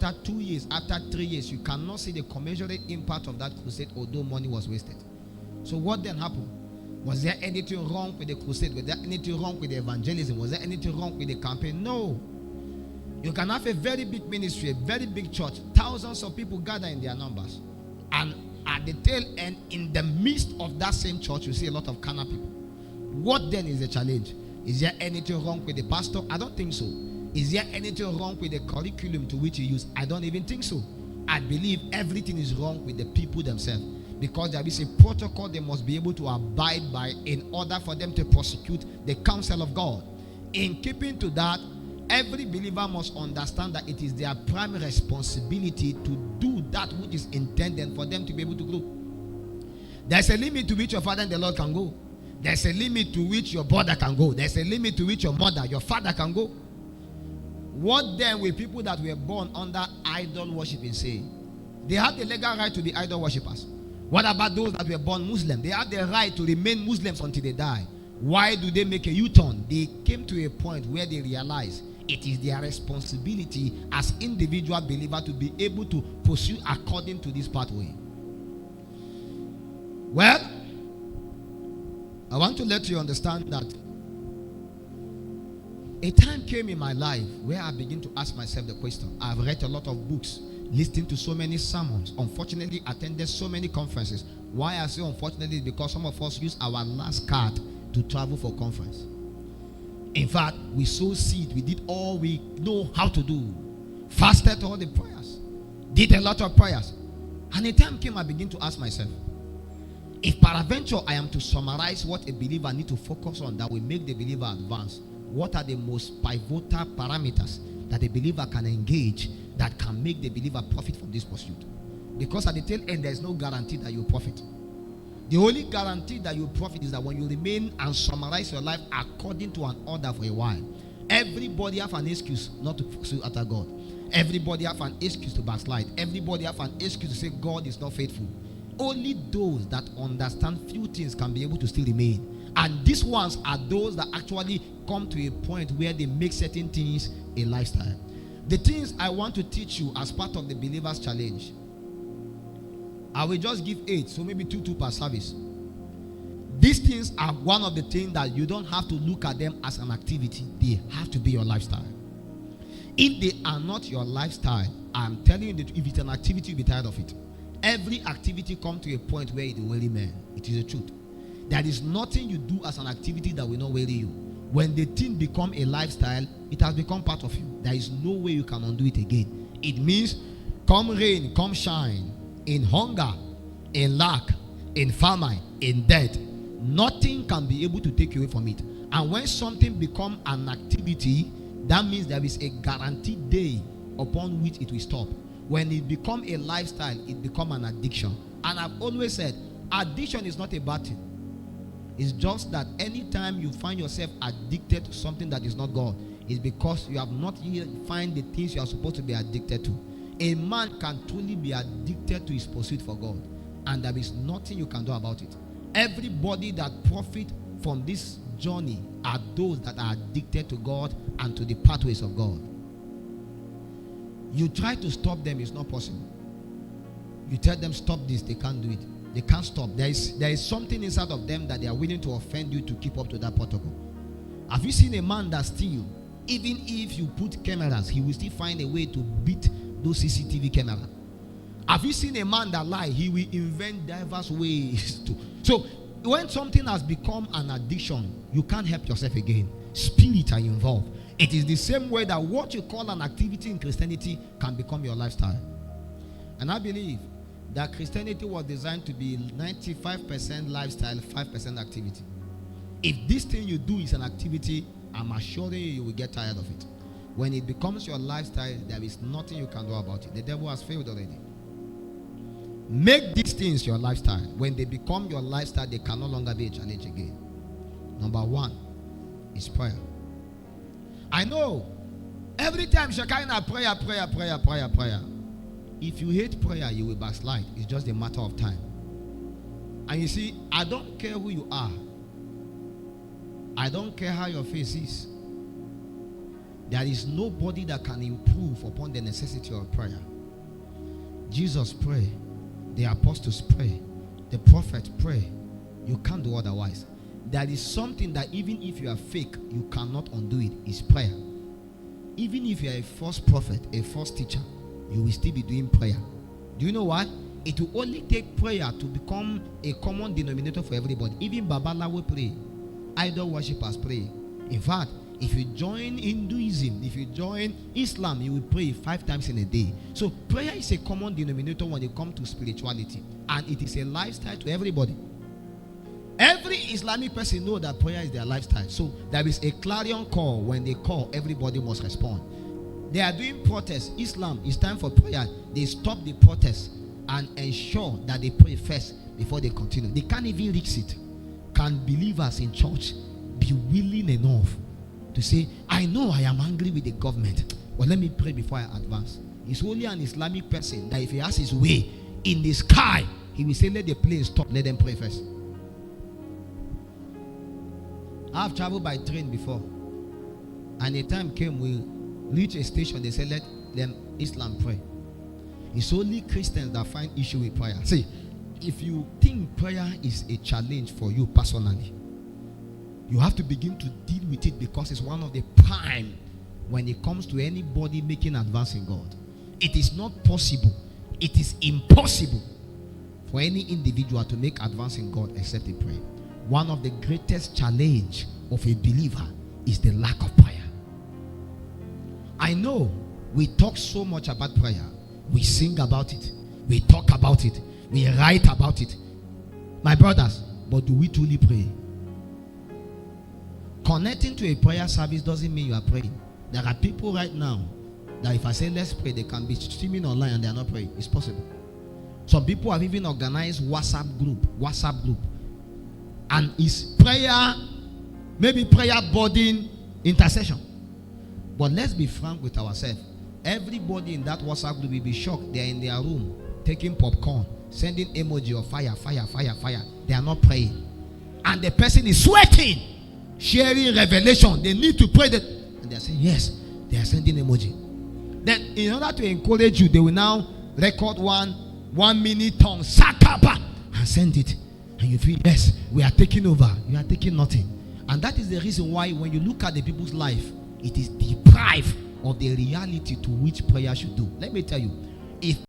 after 2 years, after 3 years, you cannot see the commensurate impact of that crusade, although money was wasted. So what then happened? Was there anything wrong with the crusade? Was there anything wrong with the evangelism? Was there anything wrong with the campaign? No. You can have a very big ministry, a very big church, thousands of people gather in their numbers, and at the tail end, in the midst of that same church, you see a lot of carnal people. What then is the challenge? Is there anything wrong with the pastor? I don't think so. Is there anything wrong with the curriculum to which you use? I don't even think so. I believe everything is wrong with the people themselves, because there is a protocol they must be able to abide by in order for them to prosecute the counsel of God. In keeping to that, every believer must understand that it is their primary responsibility to do that which is intended for them to be able to grow. There's a limit to which your father and the Lord can go. There's a limit to which your brother can go. There's a limit to which your mother, your father can go. What then will people that were born under idol worshiping say? They have the legal right to be idol worshippers. What about those that were born Muslim? They have the right to remain Muslims until they die. Why do they make a U-turn? They came to a point where they realized it is their responsibility as individual believers to be able to pursue according to this pathway. Well, I want to let you understand that a time came in my life where I began to ask myself the question. I've read a lot of books, listened to so many sermons, unfortunately attended so many conferences. Why I say unfortunately is because some of us use our last card to travel for conference. In fact, we sowed seed, we did all we know how to do, fasted all the prayers, did a lot of prayers. And a time came I began to ask myself, if peradventure I am to summarize what a believer needs to focus on that will make the believer advance, what are the most pivotal parameters that a believer can engage that can make the believer profit from this pursuit? Because at the tail end, there is no guarantee that you profit. The only guarantee that you profit is that when you remain and summarize your life according to an order for a while. Everybody have an excuse not to pursue after God. Everybody have an excuse to backslide. Everybody have an excuse to say God is not faithful. Only those that understand few things can be able to still remain. And these ones are those that actually come to a point where they make certain things a lifestyle. The things I want to teach you as part of the believer's challenge, I will just give 8, so maybe 2 per service. These things are one of the things that you don't have to look at them as an activity. They have to be your lifestyle. If they are not your lifestyle, I'm telling you that if it's an activity, you'll be tired of it. Every activity comes to a point where it will weary man. It is the truth. There is nothing you do as an activity that will not weary you. When the thing becomes a lifestyle, it has become part of you. There is no way you can undo it again. It means come rain, come shine, in hunger, in lack, in famine, in death, nothing can be able to take you away from it. And when something becomes an activity, that means there is a guaranteed day upon which it will stop. When it becomes a lifestyle, it becomes an addiction. And I've always said, addiction is not a bad thing. It's just that anytime you find yourself addicted to something that is not God, it's because you have not yet found the things you are supposed to be addicted to. A man can truly be addicted to his pursuit for God, and there is nothing you can do about it. Everybody that profits from this journey are those that are addicted to God and to the pathways of God. You try to stop them, it's not possible. You tell them stop this, they can't do it. They can't stop. There is something inside of them that they are willing to offend you to keep up to that protocol. Have you seen a man that steals? Even if you put cameras, he will still find a way to beat those CCTV cameras. Have you seen a man that lies? He will invent diverse ways to. So when something has become an addiction, you can't help yourself again. Spirit are involved. It is the same way that what you call an activity in Christianity can become your lifestyle. And I believe that Christianity was designed to be 95% lifestyle, 5% activity. If this thing you do is an activity, I'm assuring you will get tired of it. When it becomes your lifestyle, there is nothing you can do about it. The devil has failed already. Make these things your lifestyle. When they become your lifestyle, they can no longer be a challenge again. Number 1 is prayer. I know every time Shekinah prayer. If you hate prayer, you will backslide. It's just a matter of time. And you see, I don't care who you are. I don't care how your face is. There is nobody that can improve upon the necessity of prayer. Jesus prayed, the apostles pray, the prophets pray. You can't do otherwise. There is something that even if you are fake, you cannot undo it. It's prayer. Even if you are a false prophet, a false teacher, you will still be doing prayer. Do you know what? It will only take prayer to become a common denominator for everybody. Even Babala will pray. Idol worshippers pray. In fact, if you join Hinduism, if you join Islam, you will pray 5 times in a day. So prayer is a common denominator when it comes to spirituality. And it is a lifestyle to everybody. Every Islamic person knows that prayer is their lifestyle. So there is a clarion call. When they call, everybody must respond. They are doing protests. Islam, it's time for prayer. They stop the protest and ensure that they pray first before they continue. They can't even risk it. Can believers in church be willing enough to say, I know I am angry with the government, but let me pray before I advance? It's only an Islamic person that if he has his way in the sky, he will say, let the plane stop, let them pray first. I have traveled by train before, and a time came, we reached a station, they said, let them Islam pray. It's only Christians that find issue with prayer. See, if you think prayer is a challenge for you personally, you have to begin to deal with it, because it's one of the prime when it comes to anybody making advance in God. It is not possible, it is impossible for any individual to make advance in God except in prayer. One of the greatest challenge of a believer is the lack of prayer. I know we talk so much about prayer. We sing about it. We talk about it. We write about it. My brothers, but do we truly pray? Connecting to a prayer service doesn't mean you are praying. There are people right now that if I say let's pray, they can be streaming online and they are not praying. It's possible. Some people have even organized WhatsApp group. And it's prayer, maybe prayer burden intercession. But let's be frank with ourselves. Everybody in that WhatsApp group will be shocked. They are in their room taking popcorn, sending emoji of fire. They are not praying. And the person is sweating, sharing revelation. They need to pray that. And they are saying, yes, they are sending emoji. Then in order to encourage you, they will now record 1 minute tongue, sakapa, and send it. And you feel, yes, we are taking over. You are taking nothing. And that is the reason why when you look at the people's life, it is deprived of the reality to which prayer should do. Let me tell you, if